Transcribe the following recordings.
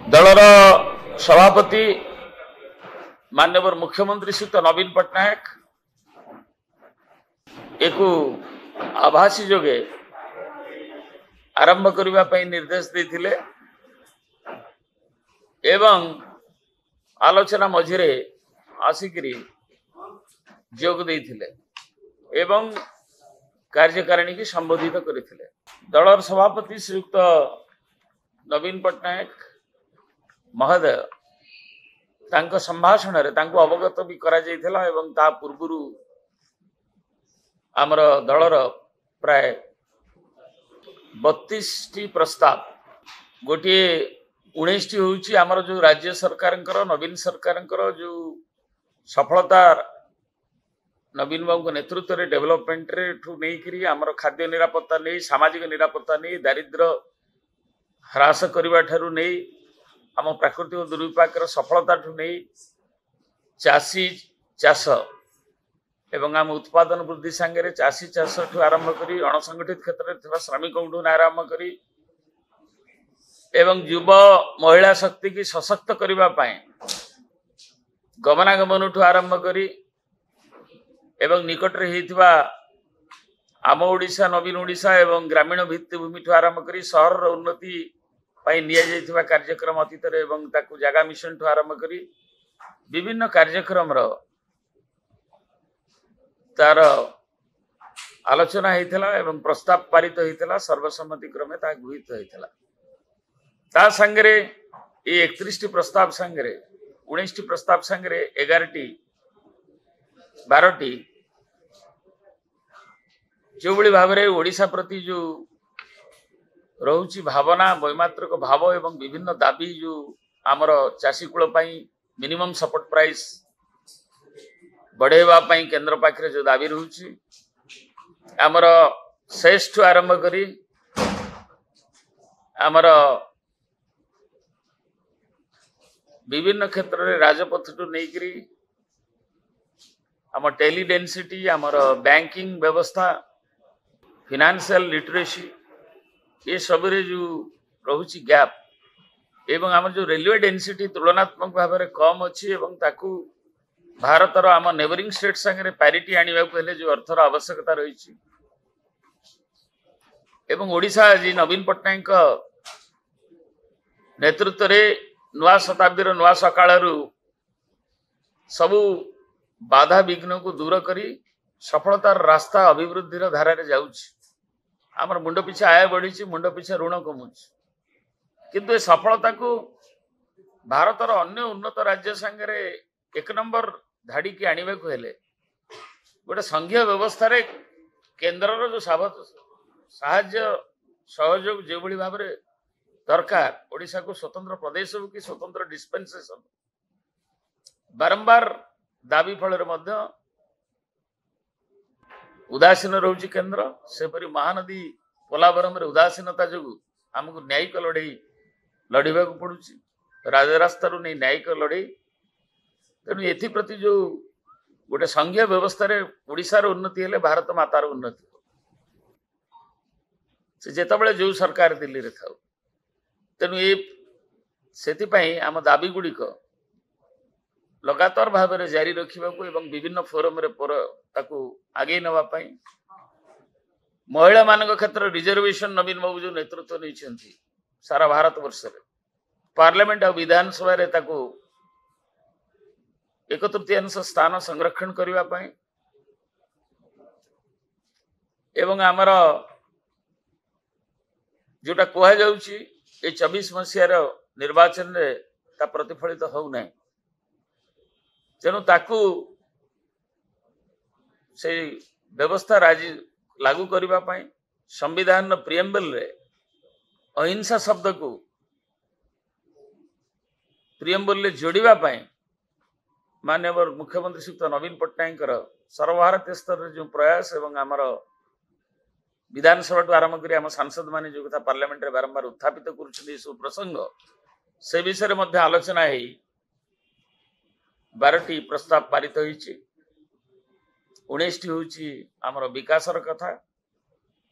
दलर सभापति माननीय मुख्यमंत्री श्रीयुत नवीन पट्टनायक एक आभासी जोगे आरंभ करने निर्देश देते एवं आलोचना मझिरे आसिकी जोग देते एवं कार्यकारिणी की संबोधित करते। दलर सभापति श्रीयुक्त नवीन पट्टनायक महोदय तांको संभाषण रे तांको अवगत भी करा जायथिला एवं ता पूर्वरु आमर दलर प्राय 32 टी प्रस्ताव गोटे 19 टी होउची आमर जो राज्य सरकारंकर नवीन सरकारंकर जो सफलता नवीन बाबू नेतृत्व रे डेवलपमेंट रे ठू नहीं करी आमर खाद्य निरापत्ता नहीं सामाजिक निरापत्ता नहीं दारिद्र्य ह्रास करबा ठारू नहीं आम प्राकृतिक दुर्विपाक सफलता ठू नहीं चाषी चाष एवं आम उत्पादन वृद्धि सांगे चाषी चाष ठू आरंभ करी अणसंगठित क्षेत्र में श्रमिक आरंभ करी एवं युव महिला शक्ति की सशक्त करने गमनागमन ठू आरंभ करी एवं निकट रे आम ओडिशा नवीन ओडिशा एवं ग्रामीण भित्तिभूमि ठू आरंभ करी सहर उन्नति निया कार्यक्रम अतीत जगह मिशन ठू आरंभ करी विभिन्न कार्यक्रम तार आलोचना होता एवं प्रस्ताव पारित होता सर्वसम्मति क्रमे ता गृहीत होता ता संगे ये 31 टी प्रस्ताव संगे 19 टी प्रस्ताव संगे 11 टी 12 टी जो बड़ी भाव में ओडिशा प्रति जो रोची भावना वैमात्रिक भाव एवं विभिन्न दाबी जो आमर चाषी कूल मिनिमम सपोर्ट प्राइस बढ़ेवा केंद्र पाखे जो दाबी रोची आमर सेस ठू आरंभ करी आमर विभिन्न क्षेत्र में राजपथ ठू नहीं करी आम टेली डेंसिटी आमर बैंकिंग व्यवस्था फिनांशियल लिटरेसी ये सब जो रोची गैप एवं आम जो रेलवे डेंसिटी तुलनात्मक भाव में कम अच्छी एवं ताकू भारतर आम नेबरिंग स्टेट संगे पैरिटी आने को जो अर्थर आवश्यकता रही एवं ओडिशा आज नवीन पट्टनायक नेतृत्व रे नुआ शताब्दी नुआ सकाळ सबू बाधा विघ्न को दूर करी सफलतार रास्ता अभिवृद्धि धारा जाऊँच आमर मुंड पिछे आय बढ़ी मुंड पिछे ऋण कमुच किंतु ए सफलता को भारतर अन्य उन्नत राज्य संगे एक नंबर धाड़ी की आने को हेले गोटे संघीय व्यवस्था रे केंद्र जो साहाय्य सहयोग जो बड़ी भाव में दरकार ओडिशा को स्वतंत्र प्रदेश हो कि स्वतंत्र डिस्पेंसेशन बारंबार दाबी फल उदासीन रोची केंद्र सेपरी महानदी पोलावरम उदासीनता जो आमको न्यायिक लड़ई लड़वा पड़ुची राजरास्ता नहीं न्यायिक लड़ई तेणु एप्रति जो गोटे संघीय व्यवस्था रे ओडिशार उन्नति हेले भारत मातार उन्नति से जेतबेले जो सरकार दिल्ली रे थाउ तेणु ये सेतिपई आम दाबी गुड़िक लगातार भाव में जारी रखा एवं विभिन्न फोरम रे ताकू आगे नापी महिला मान क्षेत्र रिजर्वेशन नवीन बाबू जो नेतृत्व नहीं सारा भारत वर्ष रे पार्लियामेंट और विधानसभा रे ताकू 1/3 स्थान संरक्षण करने एवं आमर जोटा कह जाउची 24 मसीहार निर्वाचन रे ता प्रतिफलित हो नहीं तेणु ताकू से व्यवस्था राजी लागू करने संविधान प्रिएम्बल रे अहिंसा शब्द को प्रिएम्बल रे जोड़ापी माननीय मुख्यमंत्री श्रीयुक्त नवीन पट्टनायक सर्वभारतीय स्तर रे जो प्रयास एवं आमर विधानसभा ठू आरंभ कर आम सांसद माने जो कथा पार्लियामेंट रे बारंबार उत्थापित कर प्रसंग से विषय में आलोचना है 12 टी प्रस्ताव पारित होइछि 19 टी होछि आमर विकासर कथा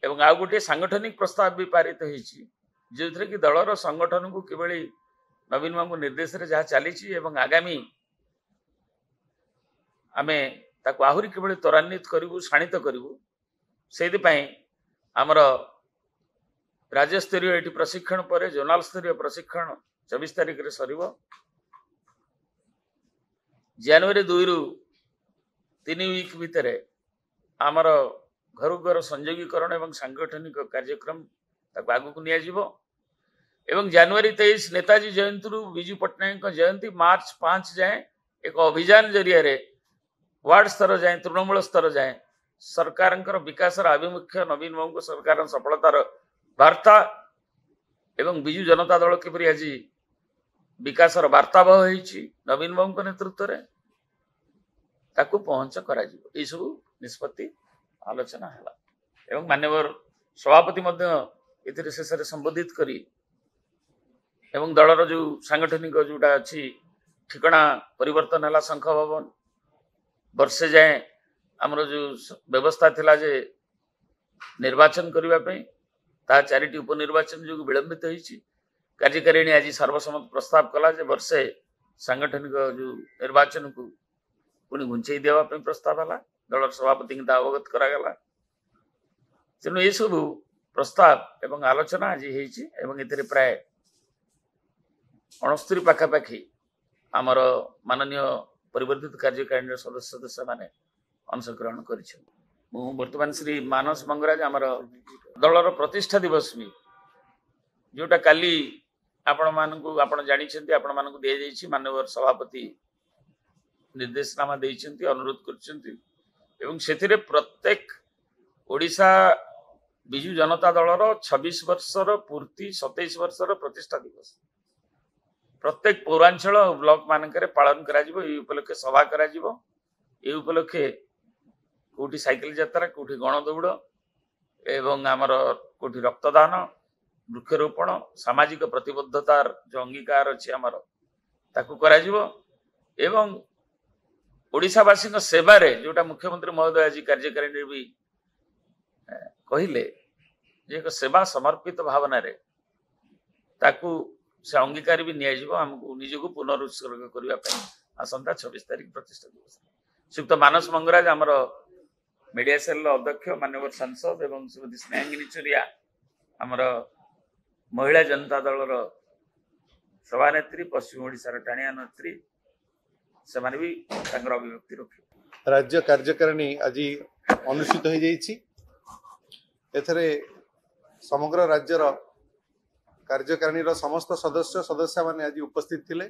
एवं आ गोटे सांगठनिक प्रस्ताव भी पारित होइछि जो कि दलर संगठन को किभली नवीन बाबू निर्देश रे जहाँ चली एवं आगामी आमे ताको आहुरी किभଳି त्वरान्वित करिवु शाणित करिवु सेति पई हमर राज्य स्तरीय एटी प्रशिक्षण पर जोनाल स्तरीय प्रशिक्षण 24 तारिख रे सरिवो जनवरी 2 रु 3 वीक भितर आमर घर घर संयोगीकरण एवं सांगठनिक कार्यक्रम ताको आगु को निया जिवो एवं जनवरी 23 नेताजी जयंती रु विजु पट्टनायक जयंती मार्च 5 जाए एक अभियान जरिया रे वार्ड स्तर जाए तृणमूल स्तर जाए सरकार विकास आभिमुख्य नवीन बाबू सरकार सफलतार वार्ता एवं विजु जनता दल किपरि आज विकास वार्ताबह होईछि नवीन बाबू नेतृत्व में ताकू पहुंच करा जिवो। सब निष्पत्ति आलोचना है एवं मान्यवर सभापति मध्य शेष में संबोधित करी एवं दलर जो सांगठनिक जोटा अच्छी ठिकना परिवर्तन है शंख भवन वर्षे जाए आमर जो व्यवस्था थिला जे निर्वाचन करने ता 4टी उपनिर्वाचन जो विलंबित होईछि कार्यकारिणी आज सर्वसम्मत प्रस्ताव कला जे वर्षे सांगठनिक जो निर्वाचन को पुणी घुंचई देवा प्रस्ताव है दल सभापति अवगत करागला तेणु ये सब प्रस्ताव एवं आलोचना आज होती प्राय 69 पाखापाखि आमर माननीय परिवर्तित कार्यकारिणी सदस्य सदस्य माने अंशग्रहण कर बर्तमान श्री मानस मंगराज आमर दलर प्रतिष्ठा दिवस भी जोटा काली आपण मानकु आपण जानिछन्ती आपण मानकु दे जाइछि माननीय सभापति निर्देशनामा देइछन्ती अनुरोध करछन्ती एवं सेथिरे प्रत्येक ओडिशा बिजु जनता दलर 26 वर्षर पूर्ति 27 वर्षर प्रतिष्ठा दिवस प्रत्येक पौरांचल ब्लॉक मानक पालन करा उपलक्षे सभा करा उपलक्षे कोठी साइकिल यात्रा कोठी गण दौड़ एवं आमर कोठी रक्तदान वृक्षरोपण सामाजिक प्रतिबद्धतार जो अंगीकार अच्छी आमर ताकू करा एवं ओडिशावासी सेवा रे जोटा मुख्यमंत्री महोदय आज कार्यकारिणी भी कहले जे एक सेवा समर्पित भावना रे ताकू से अंगीकार भी निजको निजको पुनरुत्सर्ग करने आसंता 26 तारिख प्रतिष्ठा दिवस श्रीयुक्त मानस मंगराज आमर मीडिया सेल अध्यक्ष माननीय सांसद एवं श्रीमती स्नेहांगिनी चुरिया आमर महिला जनता दलर सभानेत्री पश्चिम ओडिशार टाणिया नेत्री से भी अभिव्यक्ति रखे राज्य कार्यकारिणी आज अनुष्ठित हो जाइछि एथरे समग्र राज्यर कार्यकारिणी समस्त सदस्य सदस्य माने आज उपस्थित थिले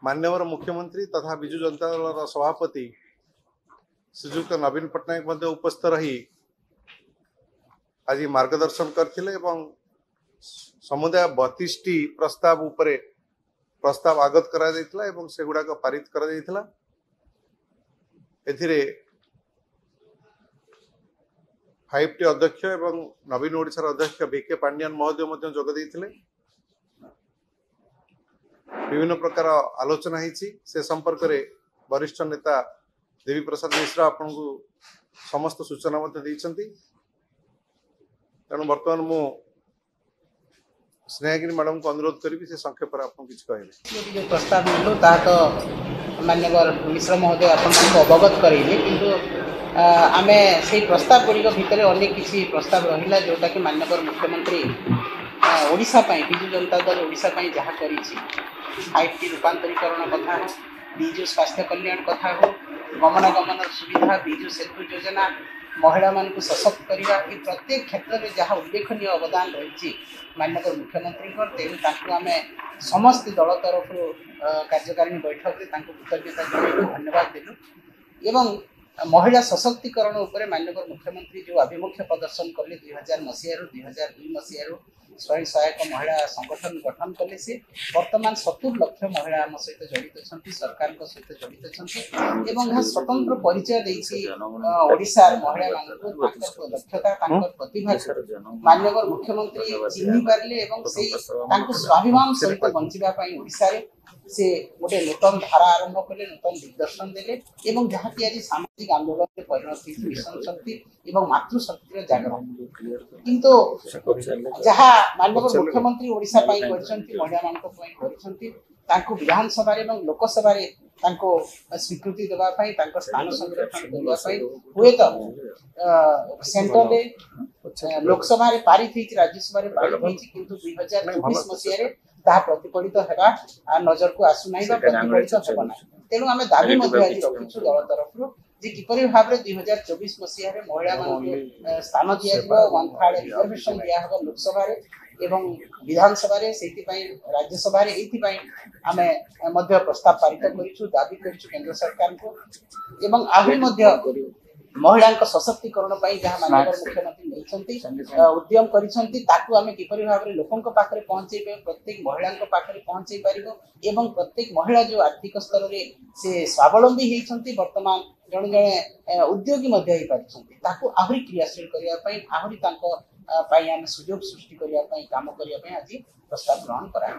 मान्यवर मुख्यमंत्री तथा विजु जनता दल सभापति श्रीयुक्त नवीन पट्टनायक मध्य उपस्थित रही आज मार्गदर्शन करथिले एवं समुदाय 32टी प्रस्ताव उपरे प्रस्ताव आगत करा जायतिला एवं सेगुडा को पारित करा जायतिला एथिरे 5टी अध्यक्ष एवं नवीन ओडिशार अध्यक्ष बीके पांड्यान महोदय मध्य जोग देइथिले विभिन्न प्रकार आलोचना होती से संपर्क में वरिष्ठ नेता देवी प्रसाद मिश्र आपन को समस्त सूचना तेणु बर्तमान मु स्नेहागिनी मैडम को अनुरोध करी से संक्षेप जो प्रस्ताव मिलू ता तो मान्यवर मिश्र महोदय आपको अवगत करेंगे किंतु आमे से प्रस्ताव गुड़िक भितर अनेक किसी प्रस्ताव रहा जोटा कि मान्यवर मुख्यमंत्री ओडिशा विजु जनता दल ओडिशा जहाँ करी 5टी रूपांतरीकरण कथा विजु स्वास्थ्य कल्याण कथा हो गमनागमन सुविधा विजु सेतु योजना महिला मान सशक्त करने ये प्रत्येक क्षेत्र में जहाँ उल्लेखनीय अवदान रही माननीय मुख्यमंत्री तेणु आम समस्त दल तरफ कार्यकारिणी बैठक में कृतज्ञता जन धन्यवाद देलु एवं महिला सशक्तिकरण उपर माननीय मुख्यमंत्री जो आभिमुख्य प्रदर्शन कले 2000 मसीह 2002 मसीह स्वयं सहायक महिला संगठन गठन कले से वर्तमान 70 लाख महिला आम सहित जड़ित अच्छा सरकार सहित जड़ित अच्छा एवं स्वतंत्र परिचय देछि ओडिशा महिला दक्षता प्रतिभा माननीय मुख्यमंत्री चिन्ह पारे स्वाभिमान सहित बंचा ओडिशा से गोटे नूतन धारा आरंभ कले नूतन दिग्दर्शन देले एवं जहाँकि आज सामाजिक आंदोलन में परिणत होती मिशन शक्ति एवं मातृशक्तिर जागरण किंतु जहाँ माननीय मुख्यमंत्री ओडिशा पाई करछंती महिला मानक पाई करछंती तांको विधानसभा एवं लोकसभा रे तांको स्वीकृति देबा पाई तांको स्थान संरक्षण देबा पाई हुए तो सेंटर रे लोकसभा रे पारित हिच राज्यसभा रे पारित हिच किंतु 2024 मसिया रे ता प्रतिफलित हेबा आ नजर को आसु नाही बा प्रतिफलित हेबा नाही तेनु आमे दाबी मध्ये आज रखिछु दल तरफ जे किपरि भाव रे 2024 मसिया रे महिला मान स्थान दिया जिवो वन थर्ड रिजर्वेशन दिया हबो लोकसभा रे एवं विधानसभा रे सेति पई राज्यसभा रे एति पई आमे मध्य प्रस्ताव पारित करिछु दाबी करिछु केंद्र सरकार को एवं आहुरी मध्य महिला सशक्तिकरण पाई जहाँ माननीय मुख्यमंत्री नहीं उद्यम करिसंती ताकू आमे किपरि भाव रे लोकंक पाखरे पहुंचेबे प्रत्येक महिलांक पाखरे पहुंचै परिबो एवं प्रत्येक महिला जो आर्थिक स्तर रे से स्वावलंबी हेइसंती वर्तमान जण जणे उद्योगी मध्य हेइ परिसंती ताकू आहुरी क्रियाशील करिया पई आहुरी तांको पाई आमे सुयोग सृष्टि करिया पई काम करिया पई आज प्रस्ताव ग्रहण करा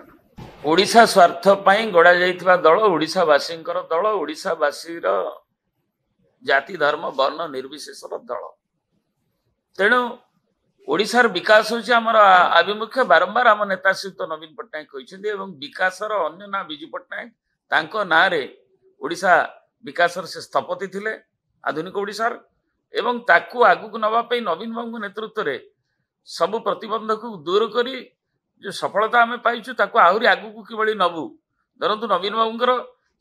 ओडिशा स्वार्थ पाई गड़ा जाइथिबा दल ओडिशा वासींकर दल ओडिशा वासीर जाति धर्म वर्ण निर्विशेषर दल तेणु ओडिशार विकास होछि हमर आभिमुख्य बारंबार आम नेता श्रीयुक्त नवीन पट्टनायक कहते विकासर अन्य ना बिजू पट्टनायक तांको ना रे ओडिशा विकासर से स्थपति थिले आधुनिक ओडिशार एवं ताकू आगु नवा पे नवीन बाबू नेतृत्व रे सबु प्रतिबंधक दूर करी जो सफलता आम पाइछु ताकू आहुरी आगु को किबळी नबु धरंतु नवीन बाबूंकर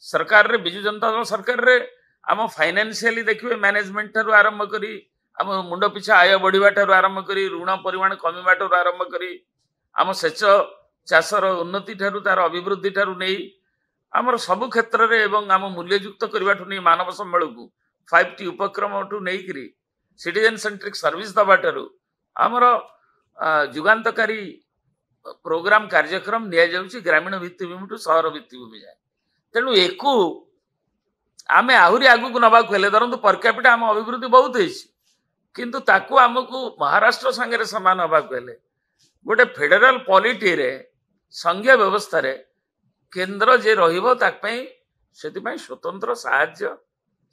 सरकार रे बिजू जनता दल सरकार रे आम फाइनेंशियली देखिए मैनेजमेंट ठारू आरंभ करी आम मुंड पिछा आय बढ़िबा ठारू आरंभ करी ऋण परिमाण कमिबा ठारू आरंभ करी आम सेच चाषर उन्नति ठारू तार अभिवृद्धि ठारू नहीं आमर सबु क्षेत्र रे एवं आम मूल्ययुक्त करबा ठू नहीं मानव सम्मेल को 5T उपक्रम ठू नहीं करी सिटीजन सेंट्रिक सर्विस दबा ठारू आमर जुगांतकारी प्रोग्राम कार्यक्रम निया जाउची ग्रामीण भित्तिभूमि ठू शहर भित्तिभूमि जाए तेणु एकू आमे आहुरी आगु को नबा हेले धरंतु पर कैपिटा आम अभिवृद्धि बहुत होइछि किंतु ताकू आमको महाराष्ट्र संगे समान हवा हेले गोटे फेडरल पॉलिटी रे संघीय व्यवस्था रे केंद्र जे रहिबो ताक पई सेति पई स्वतंत्र साहाय्य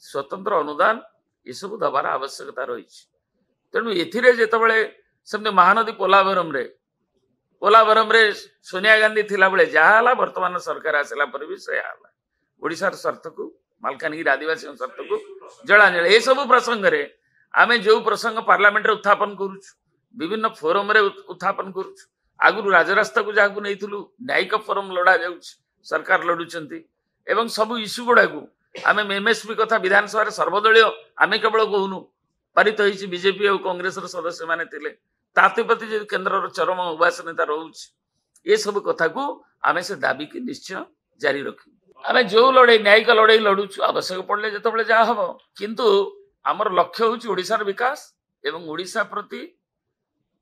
स्वतंत्र अनुदान ये सब दबार आवश्यकता रही तेणु एथिरे जेतबेले सेमते महानदी पोलावरम रे सोनिया गांधी थिला बेले जहाला वर्तमान सरकार आसला पर भी से आला ओडिशार स्वार्थ को मालकानगिरी आदिवासी स्वार्थ को जलांजल ये सब प्रसंग रे आमे जो प्रसंग पार्लियामेंट रे उत्थापन करूछु विभिन्न फोरम रे उत्थापन करूछु आगुरु राजरास्ता को जाकू नैथिलु न्यायिक फोरम लड़ा जाउछि सरकार लडुचंती एवं सब इश्यू गुडा को आमे एमएसपी कथा विधानसभा रे सर्वदलीय आमे केवल कहूनु पारित होइछि बीजेपी और कांग्रेस रो सदस्य माने थिले ताते प्रति जे केंद्र रो चरम उपासनता रहउछि ये सब कथा को आमे से दाबी के निश्चय जारी रखी आमे जो लड़ाई न्यायिक लड़ाई लड़ुछु आवश्यक पड़ले जेतबेले जा हबो किंतु आमर लक्ष्य होछि ओडिशार विकास एवं ओडिशा प्रति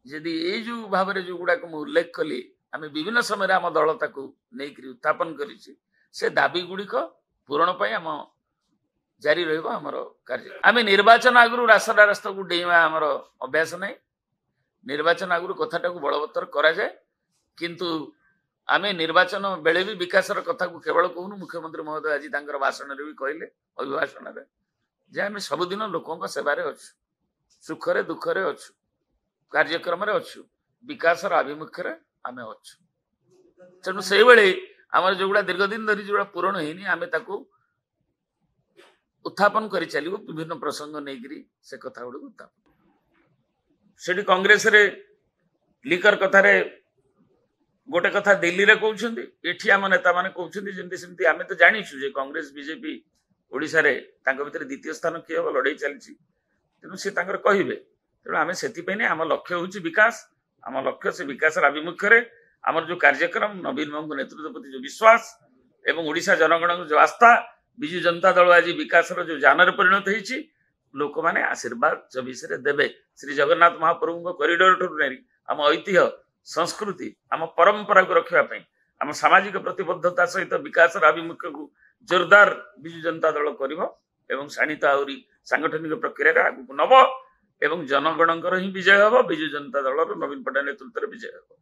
यदि ए जो भाव रे जो गुडा को मैं उल्लेख कली आमे विभिन्न समय आम दल ताकू नेकरी उत्थापन करिछि से दाबी गुडी को पूरण पाई आम जारी रहइबो हमर कार्य आमे निर्वाचन आगुरु रास्ता को डेइमा हमर अभ्यास नै निर्वाचन आगुरु कथाटा को बलवत्तर करा जाए किंतु आमे निर्वाचन बेले भी विकासर कथा को केवल कहूनु मुख्यमंत्री महोदय आज तांकर भाषण रे भी कहले अभिभाषण रे जे आमे सबुदिन लोकंक सेवा रे अछु सुख रे दुख रे अछु कार्यक्रम रे अछु विकासर आभिमुख्य रे आमे अछु तेणु से बेले आमर जोगुड़ा दीर्घ दिन धरी जोगुड़ा पूरण हेनी आमे ताकू उत्थापन करि चलिबो विभिन्न प्रसंग नेगिरी से कथा गुड उत्थापन सेठी कांग्रेस रे लिकर कथा रे गोटे कथा दिल्ली रे कहउछंती एठी आम नेता माने कहउछंती जेंति सेंति आमे तो जानिछु जे कांग्रेस बीजेपी ओडिसा रे तांको भितर द्वितीय स्थान किए हो लड़ाई चलछि तेनु से तांकर कहिबे तेणु आमे सेति पई नै आम लक्ष्य होछि विकास आम लक्ष्य से विकास आभिमुख्य रे आमर जो कार्यक्रम नवीन बाबू नेतृत्व प्रति जो विश्वास एवं ओडिशा जनगण जो आस्था बिजु जनता दल आज विकास जो जानर परिणत होइछि लोक माने आशीर्वाद 24 रे देबे श्री जगन्नाथ महाप्रभु कॉरिडोर ठुर नै आम ऐतिह्य संस्कृति आम परंपरा को रखिया पई आम सामाजिक प्रतिबद्धता सहित विकास आभिमुख्य को जोरदार बिजु जनता दल करिवो एवं शाणित आउरी सांगठनिक प्रक्रिया रे आगु नब एवं जनगणकर ही विजय हबो बिजु जनता दल नवीन पट्टनायक नेतृत्व रे विजय हबो।